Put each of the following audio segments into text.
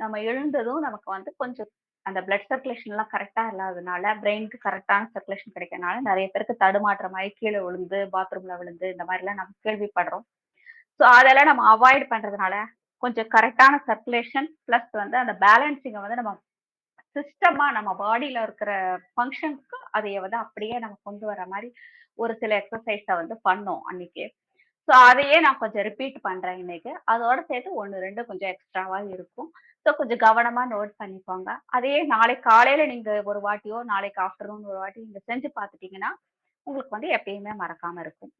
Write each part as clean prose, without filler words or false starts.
நம்ம எழுந்ததும் நமக்கு வந்து கொஞ்சம் அந்த பிளட் சர்க்குலேஷன்லாம் கரெக்ட்டா இல்லாததுனால, பிரெயினுக்கு கரெக்ட்டான சர்க்குலேஷன் கிடைக்கிறனால, நெறைய பேருக்கு தடுமாற்றமாயி கீழ விழுந்து, பாத்ரூம்ல விழுந்து, இந்த மாரிலாம் நம்ம கேள்விப்படுறோம். ஸோ அதெல்லாம் நம்ம அவாய்ட் பண்றதுனால, கொஞ்சம் கரெக்ட்டான சர்க்குலேஷன் பிளஸ் வந்து அந்த பேலன்சிங்க வந்து நம்ம சிஸ்டமா நம்ம பாடியில இருக்கிற ஃபங்ஷனுக்கு அதைய வந்து அப்படியே நம்ம கொண்டு வர மாரி ஒரு சில எக்ஸர்சைஸ வந்து பண்ணோம் அன்னைக்கு. ஸோ அதையே நான் கொஞ்சம் ரிப்பீட் பண்றேன் இன்னைக்கு. அதோட சேர்த்து 1, 2 கொஞ்சம் எக்ஸ்ட்ராவா இருக்கும். ஸோ கொஞ்சம் கவனமா நோட் பண்ணிக்கோங்க. அதையே நாளைக்கு காலையில நீங்க ஒரு வாட்டியோ, நாளைக்கு ஆஃப்டர்நூன் ஒரு வாட்டி நீங்க செஞ்சு பார்த்துட்டீங்கன்னா, உங்களுக்கு வந்து எப்பயுமே மறக்காம இருக்கும்.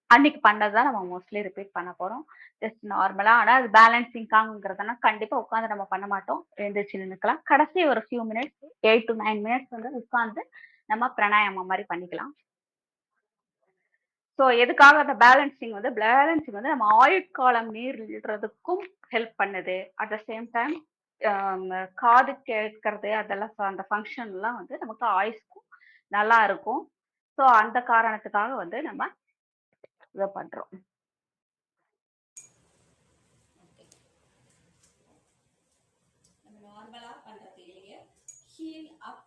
அன்னைக்கு பண்ணது தான் நம்ம மோஸ்ட்லி ரிப்பீட் பண்ண போறோம். ஜஸ்ட் நார்மலா. ஆனா அது பேலன்சிங்காங்கிறதெல்லாம் கண்டிப்பா உட்கார்ந்து நம்ம பண்ண மாட்டோம். எழுந்திருச்சு நின்னுக்கலாம். கடைசி ஒரு ஃபியூ மினிட்ஸ் 8 to 9 மினிட்ஸ் வந்து உட்கார்ந்து நம்ம பிராணாயாமம் மாரி பண்ணிக்கலாம். ஸோ எதுக்காக அந்த பேலன்சிங் வந்து நம்ம ஆயுட்காலம் நீள்றதுக்கும் ஹெல்ப் பண்ணுது. அட் த சேம் டைம் காது கேட்கறது அதெல்லாம் அந்த ஃபங்ஷன்லாம் வந்து நமக்கு ஆயுஸ்க்கும் நல்லா இருக்கும். ஸோ அந்த காரணத்துக்காக வந்து நம்ம இத பண்றோம். நார்மலா பண்றது இல்லையே ஹீல் அப்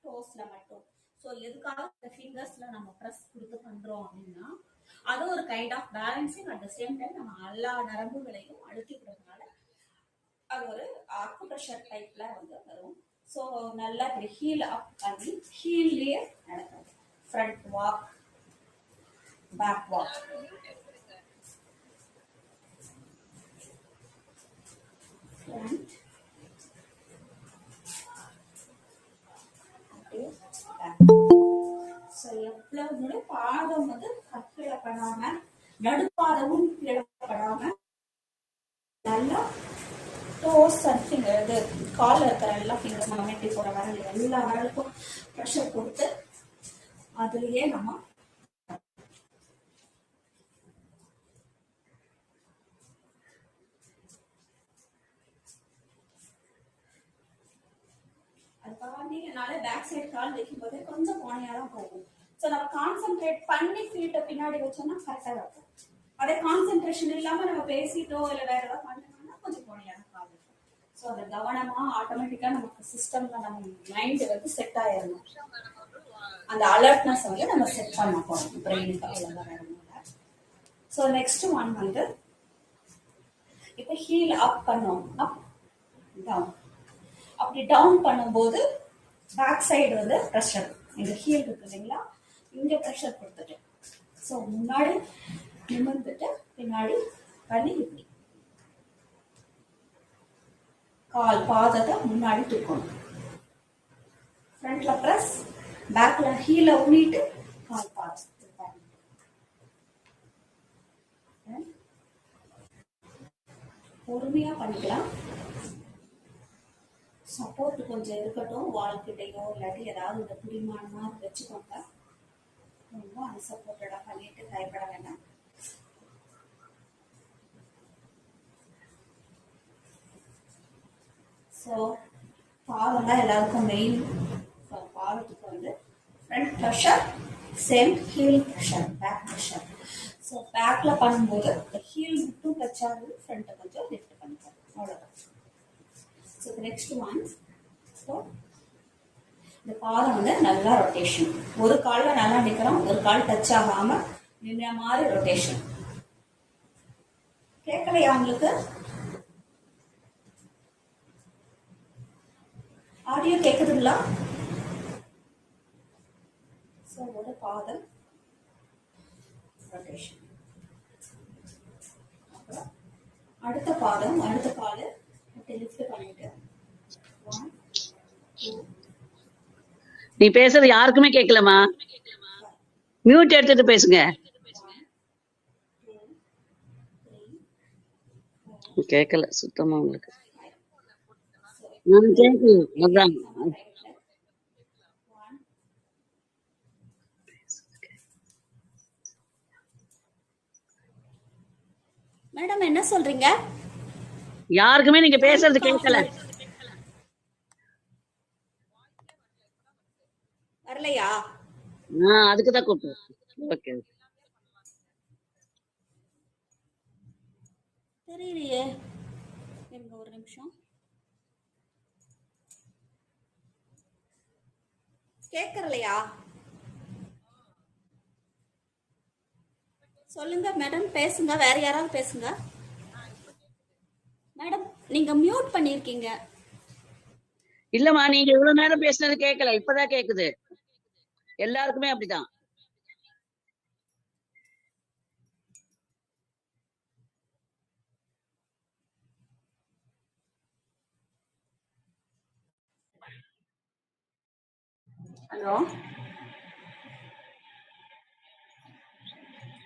டோஸ்ல மட்டும். ஸோ எதுக்காக இந்த ஃபிங்கர்ஸ்ல நம்ம ப்ரெஸ் கொடுத்து பண்றோம் அப்படின்னா அது ஒரு kind of balancing. At the same time நம்ம எல்லா நரம்புகளையும் அழுத்தி விடுறதுனால அது ஒரு அக்குப்ரெஷர் டைப்ல வந்து வரும். ஸோ நல்லா இப்படி ஹீல் அப் பண்ணி ஹீல்லையே நடக்கும். Front walk, back walk. Front எவ்வளவு பாதம் வந்து கீழப்படாம, நடுப்பாதமும் கீழப்படாம நல்லா டோஸ் அண்ட் ஃபிங்கர், இது கால்ல இருக்கிற எல்லா ஃபிங்கர்ஸ் நம்ம மெட்டி போற வரல் எல்லா வரலுக்கும் ப்ரெஷர் கொடுத்து அதுலயே நம்ம அதுக்காக பேக் சைடு கால் வைக்கும் போதே கொஞ்சம் கோணையா தான் போகும். ஸோ நம்ம கான்சென்ட்ரேட் பண்ணி ஃபீட்டை பின்னாடி வச்சோம்னா கரெக்டாக இருக்கும். அதே கான்சென்ட்ரேஷன் இல்லாம நம்ம பேசிட்டோ இல்லை வேற ஏதாவது பண்ணோம்னா கொஞ்சம் கோணையா தான் கால் இருக்கும். ஸோ அதை கவனமா ஆட்டோமேட்டிக்கா நமக்கு சிஸ்டம்ல நம்ம மைண்ட் வந்து செட் ஆயிடணும். அந்த அலர்ட்னஸ் வந்து நம்ம செட் பண்ண போறோம் பிரெயினுக்கு. அவ்வளவுதான் வேற ஒன்றும் இல்லை. ஸோ நெக்ஸ்ட் ஒன் வந்து இப்போ ஹீல் அப் பண்ணோம், அப் டவுன். அப்படி டவுன் பண்ணும்போது பேக் சைடு வந்து ப்ரெஷர், இந்த ஹீல் இருக்கு இல்லைங்களா, இங்க ப்ரெஷர் கொடுத்துட்டு ஸோ முன்னாடி நிமிர்ந்துட்டு பின்னாடி பண்ணி இப்படி கால் பாதத்தை முன்னாடி தூக்கணும். ஃப்ரண்ட்ல ப்ரெஸ், பேக்ல ஹீல ஊனிட்டு கால் பாதம் பொறுமையா பண்ணிக்கலாம். சப்போர்ட் கொஞ்சம் இருக்கட்டும், வால்கிட்டையோ இல்லாட்டி ஏதாவது இந்த குடிமானமா வச்சுக்கோங்க. ரொம்ப அன்சப்போர்ட்டடா பண்ணிட்டு பயப்பட வேண்டாம். ஸோ பாதம் தான் எல்லாருக்கும் மெயின். பாதத்துக்கு வந்து front pressure, same heel pressure, back pressure. So பேக்ல பண்ணும்போது ஹீல் மட்டும் டச் ஆகுது, ஃப்ரண்ட்டை கொஞ்சம் லிஃப்ட் பண்ணிக்கலாம், அவ்வளோதான். ஸோ நெக்ஸ்ட் ஒன், ஸோ இந்த பாதம் வந்து நல்லா ரொட்டேஷன். ஒரு காலில் நல்லா நிற்கிறோம், ஒரு கால் டச் ஆகாம நின்ற மாதிரி ரொட்டேஷன். கேட்கலையா உங்களுக்கு? ஆடியோ கேட்குதுங்களா? ஸோ ஒரு பாதம் ரொட்டேஷன். அப்புறம் அடுத்த பாதம், அடுத்த கால் லிஃப்ட் பண்ணிட்டு 1 2. நீ பேசுறது யாருக்குமே கேட்கலமா, மியூட் எடுத்துட்டு பேசுங்க. கேட்கல சுத்தமா உங்களுக்கு. கேட்கல, அதான் மேடம் என்ன சொல்றீங்க? யாருக்குமே நீங்க பேசுறது கேட்கல. வரலையா? அதுக்குதான் கூப்பிட்டேன். ஓகே, தெரியலையே, எனக்கு ஒரு நிமிஷம். கேட்கறலையா? சொல்லுங்க மேடம், பேசுங்க. வேற யாராவது பேசுங்க. மேடம், நீங்க மியூட் பண்ணிருக்கீங்க. இல்லம்மா, நீங்க இவ்வளவு நேரம் பேசுனது கேட்கல, இப்பதான் கேக்குது. எல்லாருக்குமே அப்படிதான். ஹலோ,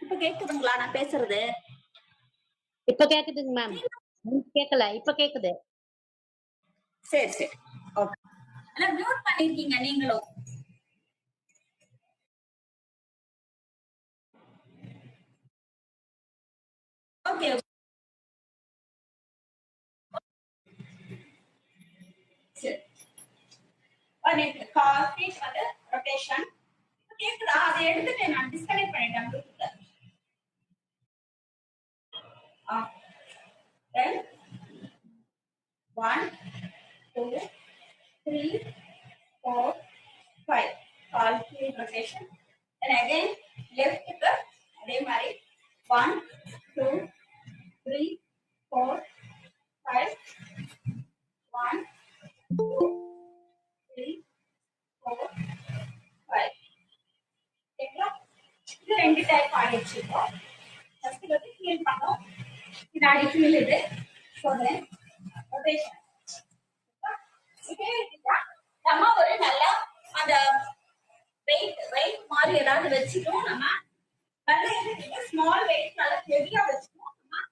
இப்ப கேக்குதுங்களா நான் பேசுறது? இப்ப கேக்குதுங்க மேம். கேக்கல, இப்ப கேக்குது. சரி சரி, ஓகே. ஆனா மியூட் பண்ணிருக்கீங்க நீங்களும். ஓகே, சரி. ஃபீட் வந்து ரொட்டேஷன் கேக்குதா? அதை எடுத்துட்டு நான் டிஸ்கனெக்ட் பண்ணிட்டேன் ப்ளூடூத்ல. Then 1, 2, 3, 4, 5. Call field rotation. Then again left க்கு அதே மாதிரி 1, 2, 3, 4, 5. 1, 2, 3, 4, 5. ஓகேங்களா? இது ரெண்டு டைப் ஆயிடுச்சு. இப்போ ஃபர்ஸ்ட் வந்து ஃபீல் பண்ணோம், பின்னாடி ஃபீல் இது. So then rotation. இதே இதுதான் நம்ம ஒரு நல்ல அந்த வெயிட் மாதிரி ஏதாவது வச்சுட்டோம். நம்ம நல்ல ஸ்மால் வெயிட் நல்ல ஹெவியா வச்சுட்டோம் நம்ம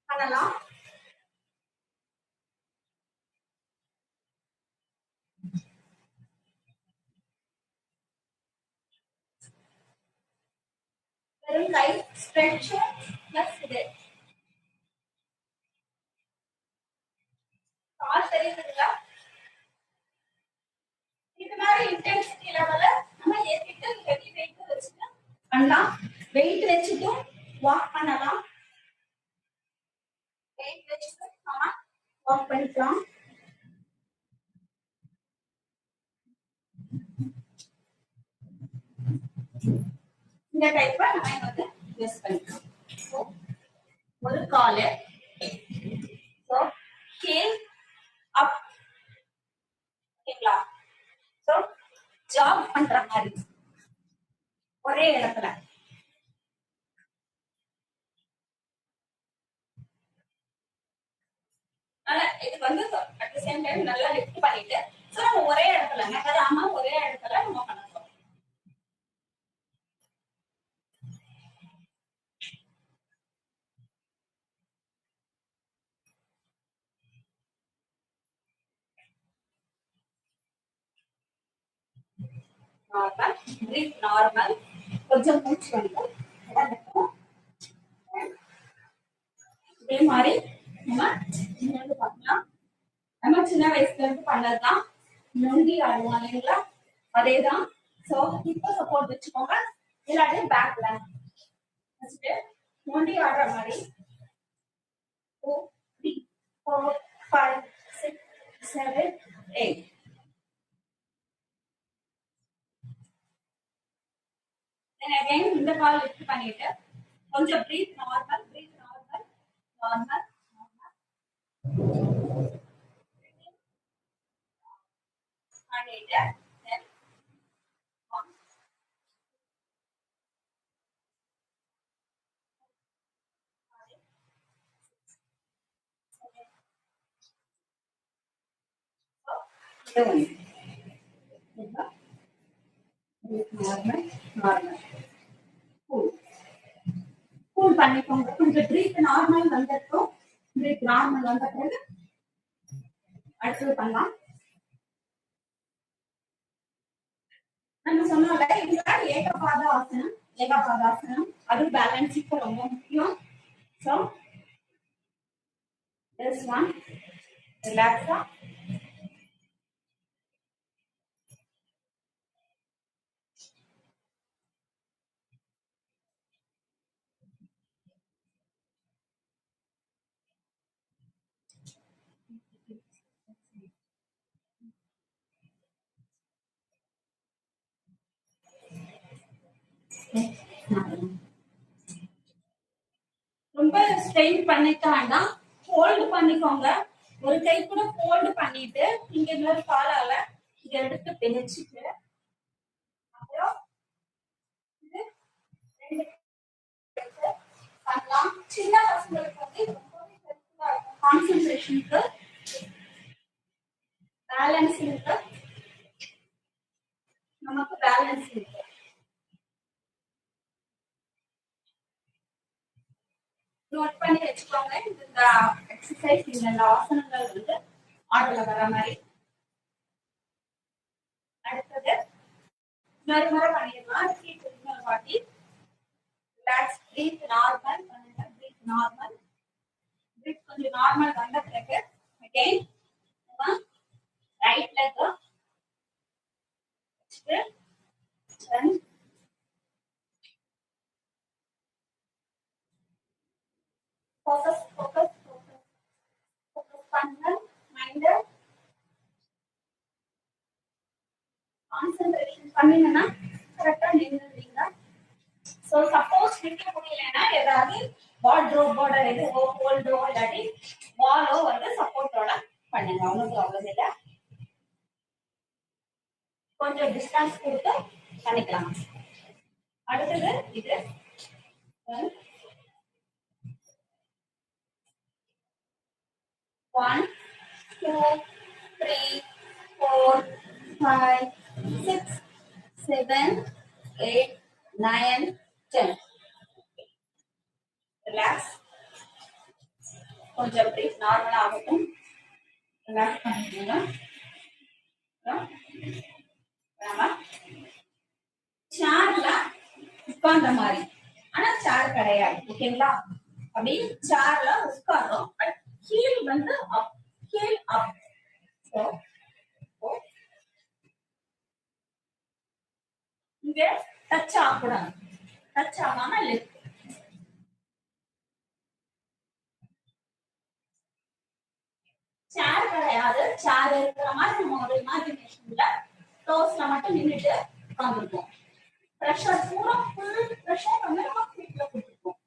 பண்ணலாம். வெறும் கை ஸ்ட்ரெச் பிளஸ் இது கால் தெரியுதுங்களா? இது மாதிரி இன்டென்சிட்டி லெவல நம்ம ஏத்திட்டு ஹெவி வெயிட் வச்சுட்டு பண்ணலாம். வெயிட் வச்சுட்டும் வாக் பண்ணலாம். வெயிட் வச்சுட்டு நம்ம வாக் பண்ணிக்கலாம். இந்த டைப்பை நம்ம வந்து யூஸ் பண்ணிக்கலாம். ஒரு காலு ஹீல் அப், ஓகேங்களா? சோ ஜாப் பண்ற மாதிரி ஒரே இடத்துல. இது வந்து அட் தி சேம் டைம் நல்லா லிஃப்ட் பண்ணிட்டு சோ நம்ம ஒரே இடத்துல நகராம ஒரே இடத்துல நம்ம பண்ணலாம். Normal breath, normal. கொஞ்சம் மூச்சு வந்து இதே மாதிரி நம்ம பண்ணலாம். நம்ம சின்ன வயசுல இருந்து பண்ணதுதான். நொண்டி ஆடுவோம் இல்லைங்களா? அதேதான். சோ இப்ப சப்போர்ட் வச்சுக்கோங்க, இல்லாட்டி பேக்ல நொண்டி ஆடுற மாதிரி 2, 3, 4, 5, 6, 7, 8. Then again இந்த கால் லிஃப்ட் பண்ணிட்டு கொஞ்சம் breath normal, breath normal, normal, normal பண்ணிட்டு then 1, 5, 6, 7, 8. Normal, normal. கூல் பண்ணிக்கோங்க. கொஞ்சம் பிரீத் நார்மல் வந்துட்டோம். பிரீத் நார்மல் வந்த பிறகு அடுத்தது பண்ணலாம். நம்ம சொன்னோம்ல இதுதான் ஏகபாத ஆசனம். ஏகபாதாசனம் அது பேலன்ஸுக்கு ரொம்ப முக்கியம். ஸோ this one ரிலாக்ஸா ரொம்ப ஸ்ட்ரெயின் பண்ணிக்க வேண்டாம், ஹோல்டு பண்ணிக்கோங்க. ஒரு கை கூட ஹோல்டு பண்ணிட்டு இங்க இன்னொரு காலால இத எடுத்து பிடிச்சிட்டு அப்புறம் இது ரெண்டு பண்ணலாம். சின்ன பசங்களுக்கு வந்து ரொம்பவே ஹெல்ப்ஃபுல்லா இருக்கும். கான்சென்ட்ரேஷனுக்கு, பேலன்ஸிங்க்கு, நமக்கு பேலன்ஸ் இருக்கு. நோட் பண்ணி வச்சுக்கோங்க. இந்த எக்ஸசைஸ், இந்த ஆசனங்கள் வந்து ஆர்டர்ல வர மாதிரி. அடுத்தது இன்னொரு முறை பண்ணிடலாம். ரிப்பீட் இன்னொரு வாட்டி. ரிலாக்ஸ், பிரீத் நார்மல் பண்ணுங்க. Breath normal. பிரீத் கொஞ்சம் நார்மல் வந்த பிறகு அகைன் ரைட் லெக் வச்சுட்டு run. Focus focus focus focus பண்ணுங்க. மைண்ட் கான்சென்ட்ரேஷன் பண்ணீங்கன்னா கரெக்டா நின்றுவீங்க. சோ சப்போஸ் நிக்க முடியலன்னா ஏதாவது வார்ட்ரோபோட இது ஹோல்டோ இல்லாட்டி வாலோ வந்து சப்போர்ட்டோட பண்ணுங்க. ஒன்றும் ப்ராப்ளம் இல்லை. கொஞ்சம் டிஸ்டன்ஸ் கொடுத்து பண்ணிக்கலாம். அடுத்தது இது 1 2 3 4 5 6 7 8 9 10. ரிலாக்ஸ். கொஞ்சம் பிரீத் நார்மலா ஆகட்டும். ரிலாக்ஸ் பண்ணிக்கோங்க. சேர்ல உட்கார்ந்த மாதிரி, ஆனா சேர் கிடையாது. ஓகேங்களா? அப்படி சேர்ல உட்கார்றோம். பட் ஹீல் வந்து அப், ஹீல் அப். சோ இங்க டச் ஆகக்கூடாது. டச் ஆகாம லிஃப்ட். சேர் கிடையாது. சேர் இருக்கிற மாதிரி நம்ம ஒரு இமேஜினேஷன்ல டோஸ்ல மட்டும் நின்றுட்டு உட்காந்துருப்போம். பிரஷர் பூரா ஃபுல் பிரஷர் வந்து நம்ம ஃபீட்ல கொடுத்துருப்போம்.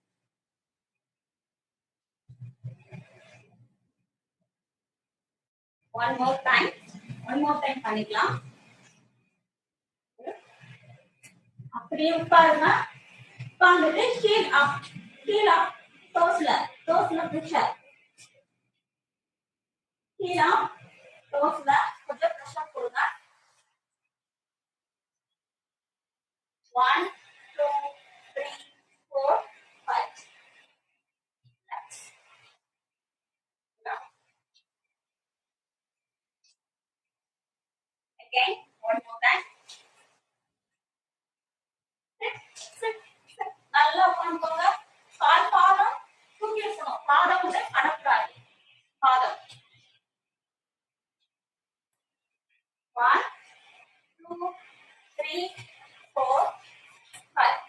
ஒன் மோர் டைம் பண்ணிக்கலாம். அப்படியே உட்காருங்க. உட்கார்ந்துட்டு ஹீல் அப், டோஸ்ல பிரஷர். ஹீல் அப், டோஸ்ல கொஞ்சம் பிரஷர் கொடுங்க. 1 2 3 4 5. Again, one more time. நல்லா உட்காந்துக்கோங்க. பாதம் தூக்கி வச்சணும். பாதம் வந்து அடக்கூடாது. பாதம் 1 2 3 4 5.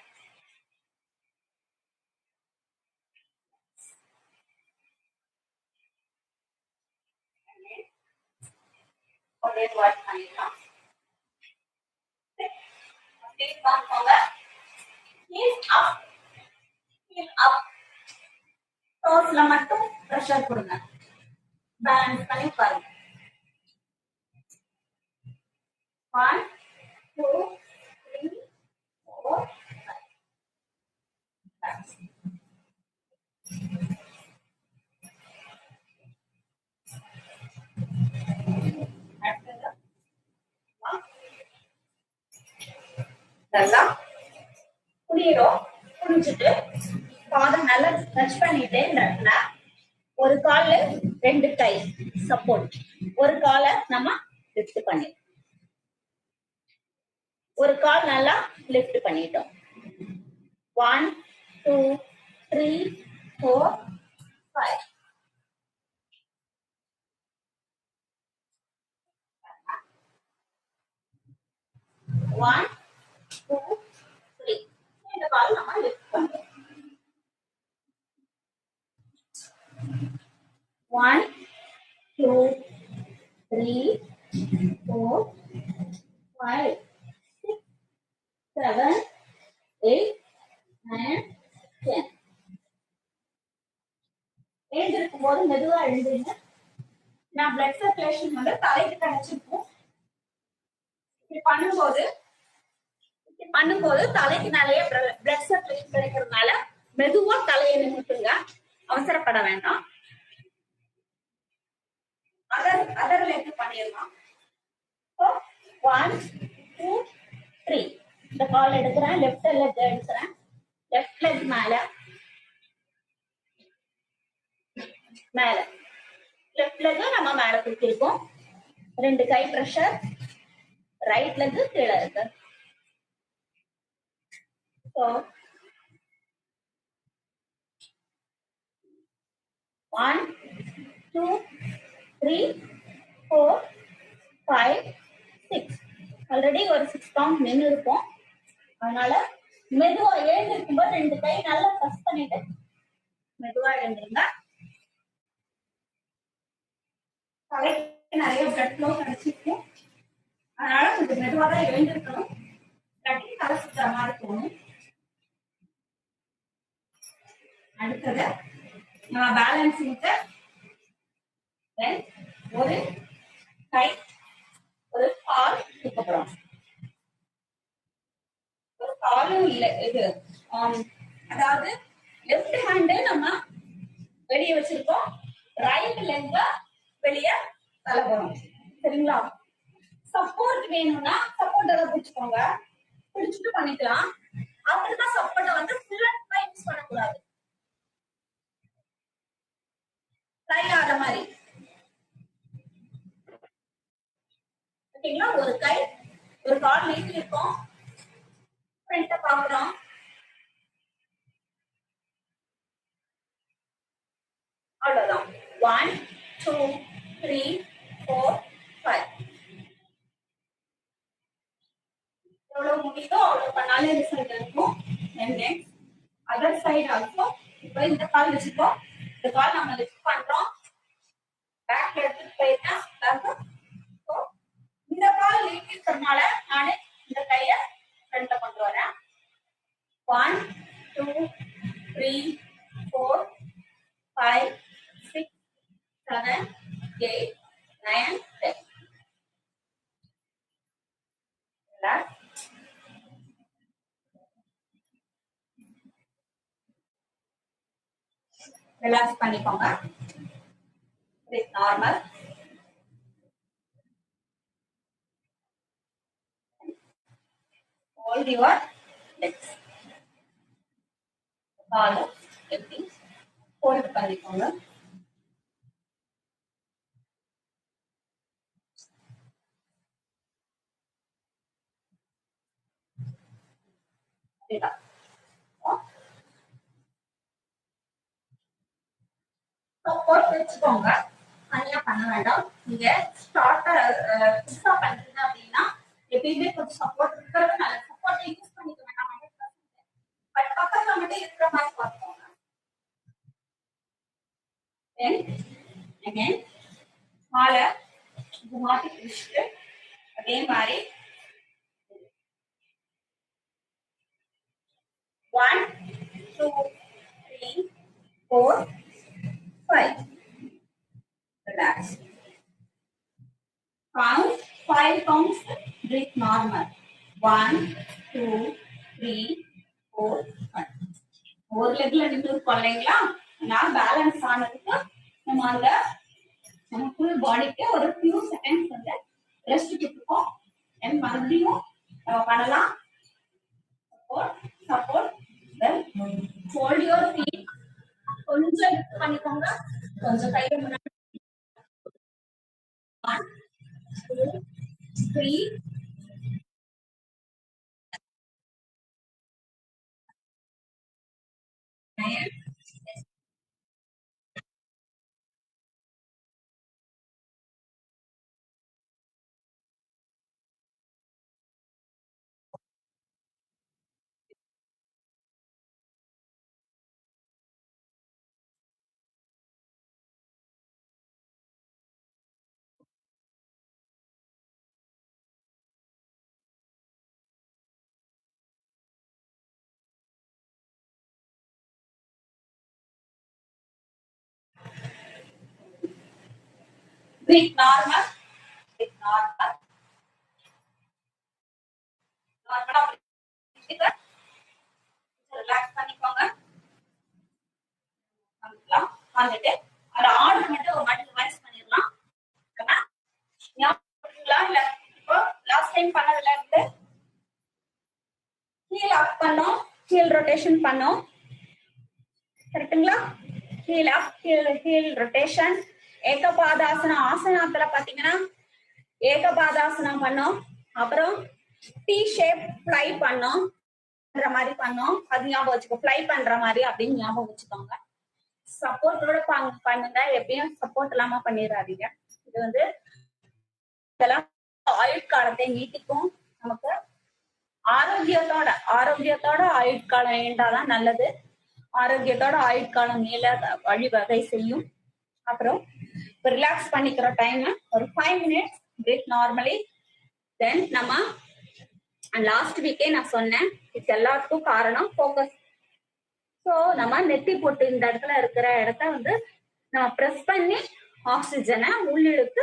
ஒரே வாட் பண்ணிடலாம். அப்படியே உட்காந்துக்கோங்க. ஹீல் அப், டோஸ்ல மட்டும் பிரஷர் கொடுங்க. பேலன்ஸ் பண்ணி பாருங்க. 1 2 3 4 5. நல்லா குடிக்கிறோம். குடிச்சிட்டு பாதம் நல்லா டச் பண்ணிட்டு இந்த இடத்துல ஒரு கால 2 கை சப்போர்ட், ஒரு காலை நம்ம லிஃப்ட் பண்ணி, ஒரு கால் நல்லா லிஃப்ட் பண்ணிட்டோம். 1 2 3 4 5. One, 2, 3. இந்த கால் நம்ம லிஃப்ட் பண்றோம். 1 2 3 4 5 6 7 8 நான் பிளட் சர்க்குலேஷன் வந்து தலைக்கு கிடைச்சிருக்கும். இப்படி பண்ணும்போது தலைக்கு நிறைய பிளட் சர்க்குலேஷன் கிடைக்கிறதுனால மெதுவா தலையை நிமிட்டுங்க, அவசரப்பட வேண்டாம். அதர் லெக் பண்ணிடலாம். 1 2 3 இந்த கால் எடுக்கிறேன், லெஃப்ட் லெக் எடுக்கிறேன், லெஃப்ட் லெக் மேல லெஃப்ட் லெக் நம்ம மேல தூக்கிருக்கோம். 2 கை பிரஷர், ரைட் லெக் கீழே இருக்கு. So 1 2 3 4 5 6 ஆல்ரெடி ஒரு 6 கவுண்ட் நின்று இருக்கும். அதனால மெதுவா எழுந்திருக்கும்போது 2 கை நல்லா பிரஸ் பண்ணிட்டு மெதுவா எழுந்திருங்க. தலைக்கு நிறைய பிளட் ஃப்ளோ கிடைச்சிருக்கும், அதனால கொஞ்சம் மெதுவா தான் எழுந்திருக்கணும். கட்டி தலை சுத்துற மாதிரி தோணும். அடுத்தது நம்ம பேலன்ஸிங்க்கு ஒரு கை ஒரு கால் தூக்கப்படுறோம். ஒரு காலும் இல்ல இது அதாவது லெஃப்ட் ஹேண்டு நம்ம வெளியே வச்சிருக்கோம், ரைட் லெக்க வெளிய தள்ளப்படும். சரிங்களா? சப்போர்ட் வேணும்னா சப்போர்ட்டை பிடிச்சுக்கோங்க, பிடிச்சிட்டு பண்ணிக்கலாம். அப்படிதான் சப்போர்ட்டை வந்து ஃபுல் அண்ட் ஃபுல்லா யூஸ் பண்ணக்கூடாது, ட்ரை ஆகிற மாதிரி. ஓகேங்களா? ஒரு கை ஒரு கால் நீட்டி இருக்கோம், ஃப்ரண்ட்ட பாக்குறோம். அவ்வளவுதான். 1 2 3 4 5 எவ்வளவு முடியுதோ அவ்வளவு பண்ணாலே ரிசல்ட் இருக்கும். Next other side also. இப்போ இந்த கால் வச்சுக்கோம், இந்த கால் நம்ம லிஃப்ட் பண்றோம், பேக்ல எடுத்துட்டு போயிருக்கேன். இந்த கால் நீட்டிக்கிறதுனால நானு இந்த கைய ஃப்ரண்ட்ல கொண்டு வரேன். 1 2 3 4 5 6 7 8 9 10. ரிலாக்ஸ் பண்ணிக்கோங்க. நார்மல். Hold your legs. கால் எப்படி ஹோல்ட் பண்ணிக்கோங்க. சப்போர்ட் வச்சுக்கோங்க, தனியா பண்ண வேண்டாம். நீங்க ஸ்டார்டர் புதுசா பண்றீங்க அப்படின்னா எப்பயுமே கொஞ்சம் சப்போர்ட் இருக்கிறது நல்ல. சப்போர்ட்டை யூஸ் பண்ணிக்க வேண்டாம் 100%. பட் பக்கத்துல மட்டும் இருக்கிற மாதிரி பார்த்துக்கோங்க. அகைன் காலை மாட்டி பிடிச்சிட்டு அதே மாதிரி 1 2 3 4 5. Relax. Count 5 counts. Breathe normal. 1 2 3 4 5. ஒரு லெக்ல நின்று இருக்கோம் இல்லைங்களா? நான் பேலன்ஸ் ஆனதுக்கு நம்ம ஃபுல் பாடிக்கு ஒரு ஃபியூ செகண்ட்ஸ் வந்து ரெஸ்ட் கொடுத்துருக்கோம். மறுபடியும் நம்ம பண்ணலாம். Support hold your feet. கொஞ்சம் பண்ணிக்கோங்க, கொஞ்சம் கையை முன்னாடி. 1 2 3 9 breathe normal, breathe normal. நார்மலா ரிலாக்ஸ் பண்ணிக்கோங்க. வந்துட்டு அந்த ஆர்டர் மட்டும் ஒரு மாட்டி ரிவைஸ் பண்ணிடலாம். இல்ல இப்போ லாஸ்ட் டைம் பண்ணதுல இருந்து ஹீல் அப் பண்ணோம், ஹீல் ரொட்டேஷன் பண்ணோம், கரெக்டுங்களா? ஹீல் அப், ஹீல் ரொட்டேஷன். ஏகபாதாசனம் ஆசனத்துல பாத்தீங்கன்னா ஏகபாதாசனம் பண்ணோம். அப்புறம் டி ஷேப் ஃப்ளை பண்ணோம், மாதிரி பண்ணோம். அது ஞாபகம் வச்சுக்கோ, ஃப்ளை பண்ற மாதிரி அப்படின்னு ஞாபகம் வச்சுக்கோங்க. சப்போர்ட்டோட பண்ணுங்க, எப்பயும் சப்போர்ட் இல்லாம பண்ணிடாதீங்க. இது வந்து இதெல்லாம் ஆயுட்காலத்தை நீட்டிக்கும். நமக்கு ஆரோக்கியத்தோட ஆயுட்காலம் வேண்டாதான் நல்லது. ஆரோக்கியத்தோட ஆயுட்காலம் மேல வழிவகை செய்யும். அப்புறம் ரிலாக்ஸ் பண்ணிக்கிற டைம் ஒரு 5 minutes பிரேக் நார்மலி. தென் நம்ம லாஸ்ட் வீக்கே நான் சொன்னேன், இது எல்லாத்துக்கும் காரணம் ஃபோக்கஸ். ஸோ நம்ம நெத்தி போட்டு இந்த இடத்துல இருக்கிற இடத்த வந்து நம்ம ப்ரெஸ் பண்ணி ஆக்சிஜனை உள்ளிழுத்து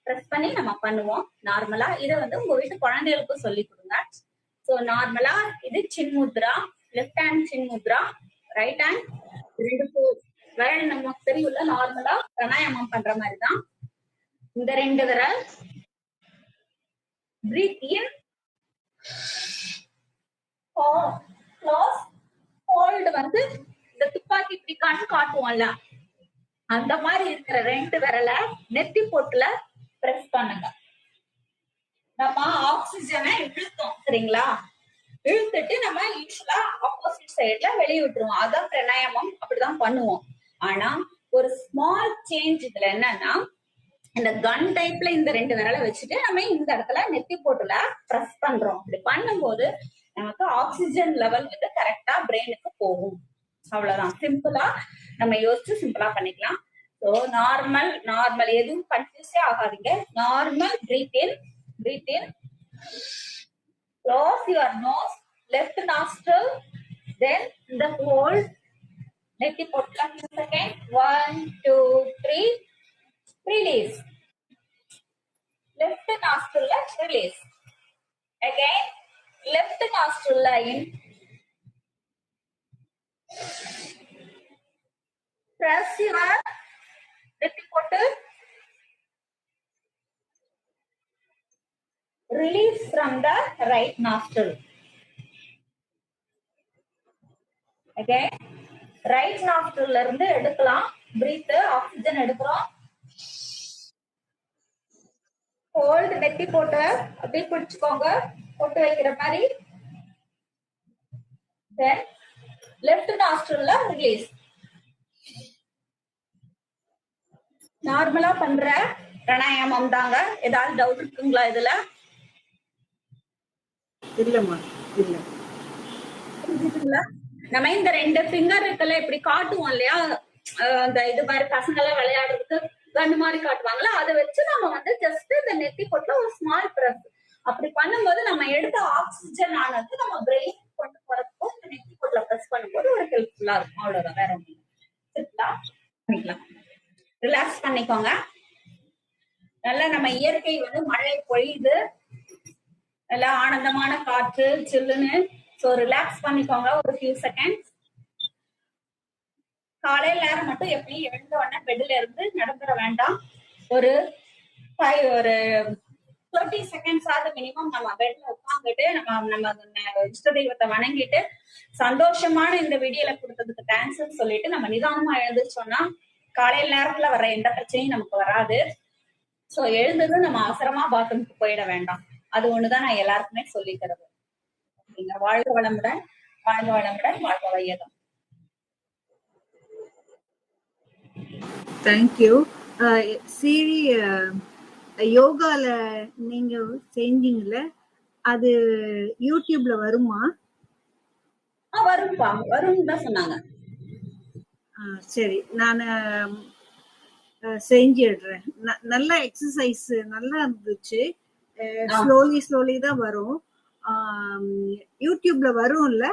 ப்ரெஸ் பண்ணி நம்ம பண்ணுவோம் நார்மலா. இதை வந்து உங்க வீட்டு குழந்தைகளுக்கும் சொல்லி கொடுங்க. ஸோ நார்மலா இது சின் முத்ரா, லெஃப்ட் ஹேண்ட் சின் முத்ரா, ரைட் ஹேண்ட் 2 விரல் நமக்கு தெரியும்ல, நார்மலா பிராணாயாமம் பண்ற மாதிரிதான். இந்த 2 விரல் பிரீத் இன், க்ளோஸ், ஹோல்டு. வந்து இந்த துப்பாக்கி இப்படி கண் காட்டுவோம்ல, அந்த மாதிரி இருக்கிற 2 விரலை நெத்தி போட்டுல பிரஸ் பண்ணுங்க. நம்ம ஆக்சிஜனை இழுத்தோம், சரிங்களா? இழுத்துட்டு நம்ம யூஸ்வலா ஆப்போசிட் சைட்ல வெளியே விட்டுருவோம். அதான் பிராணாயாமம், அப்படிதான் பண்ணுவோம். ஆனா ஒரு ஸ்மால் சேஞ்ச் இதுல என்னன்னா, இந்த கன் டைப்ல இந்த 2 விரலை வச்சுட்டு நம்ம இந்த இடத்துல நெத்தி போட்டுல பிரஸ் பண்றோம். அப்படி பண்ணும்போது நமக்கு ஆக்சிஜன் லெவல் வந்து கரெக்டா பிரெயினுக்கு போகும். அவ்வளவுதான். சிம்பிளா நம்ம யோசிச்சு சிம்பிளா பண்ணிக்கலாம். ஸோ நார்மல் எதுவும் கன்ஃபியூஸே ஆகாதீங்க. Normal breath in, close your nose, left nostril, then the hold. நெத்தி போட்டுலாம் 2 seconds. 1, 2, 3, release. Left nostril release. Again, left nostril in. Press your நெத்தி போட்டு release from the right nostril. Again, right nostril இருந்து எடுக்கலாம். breathe, oxygen எடுக்கிறோம். Hold, நெத்தி போட்டு அப்படியே பிடிச்சுக்கோங்க, போட்டு வைக்கிற மாதிரி. தென் லெஃப்ட் நாஸ்ட்ரில்ல ரிலீஸ். நார்மலா பண்ற பிராணாயாமம் தாங்க. ஏதாவது டவுட் இருக்குங்களா இதுல? இல்லம்மா, இல்ல. புரிஞ்சுதுங்களா? நம்ம இந்த 2 ஃபிங்கர் இருக்குல்ல, இப்படி காட்டுவோம் இல்லையா, அந்த இது மாதிரி பசங்க எல்லாம் விளையாடுறதுக்கு கண்ணு மாதிரி காட்டுவாங்களா, அதை வச்சு நம்ம வந்து ஜஸ்ட் இந்த நெத்தி போட்டுல ஒரு ஸ்மால் பிரஸ் அப்படி பண்ணும்போது நம்ம எடுத்த ஆக்சிஜன் ஆனது நம்ம பிரெயின் கொண்டு போறதுக்கும் இந்த நெத்தி போட்டுல பிரஸ் பண்ணும்போது ஒரு ஹெல்ப்ஃபுல்லா இருக்கும். அவ்வளவுதான், வேற ஒண்ணு. சரிங்களா? பண்ணிக்கலாம். ரிலாக்ஸ் பண்ணிக்கோங்க. நல்லா நம்ம இயற்கை வந்து மழை பொழியுது, நல்லா ஆனந்தமான காற்று, சில்லுன்னு. ஸோ ரிலாக்ஸ் பண்ணிக்கோங்க ஒரு ஃபியூ செகண்ட்ஸ். காலையில நேரம் மட்டும் எப்படியும் எழுந்த உடனே பெட்ல இருந்து நடந்துட வேண்டாம். ஒரு 30 செகண்ட்ஸ் ஆகுது மினிமம் நம்ம பெட்ல உட்காந்துட்டு நம்ம இஷ்ட தெய்வத்தை வணங்கிட்டு சந்தோஷமான இந்த வீடியோல கொடுத்ததுக்கு தேங்க்ஸ் சொல்லிட்டு நம்ம நிதானமா எழுந்துச்சோம்னா காலையில நேரத்துல வர்ற எந்த பிரச்சனையும் நமக்கு வராது. சோ எழுந்தது நம்ம அவசரமா பாத்ரூமுக்கு போயிட வேண்டாம். அது ஒண்ணுதான் நான் எல்லாருக்குமே சொல்லிக்கிறது. வாழ்க வளமுடன், வாழ்க வளமுடன், வாழ்க வையகம். தேங்க்யூ. சரி, யோகால நீங்க செஞ்சீங்கல்ல, அது யூடியூப்ல வருமா? வரும்பா, வரும்னு தான் சொன்னாங்க. சரி, நான் செஞ்சிடுறேன். நல்ல எக்ஸசைஸ் நல்லா இருந்துச்சு. ஸ்லோலி தான் வரும். யூடியூப்ல வரும்ல?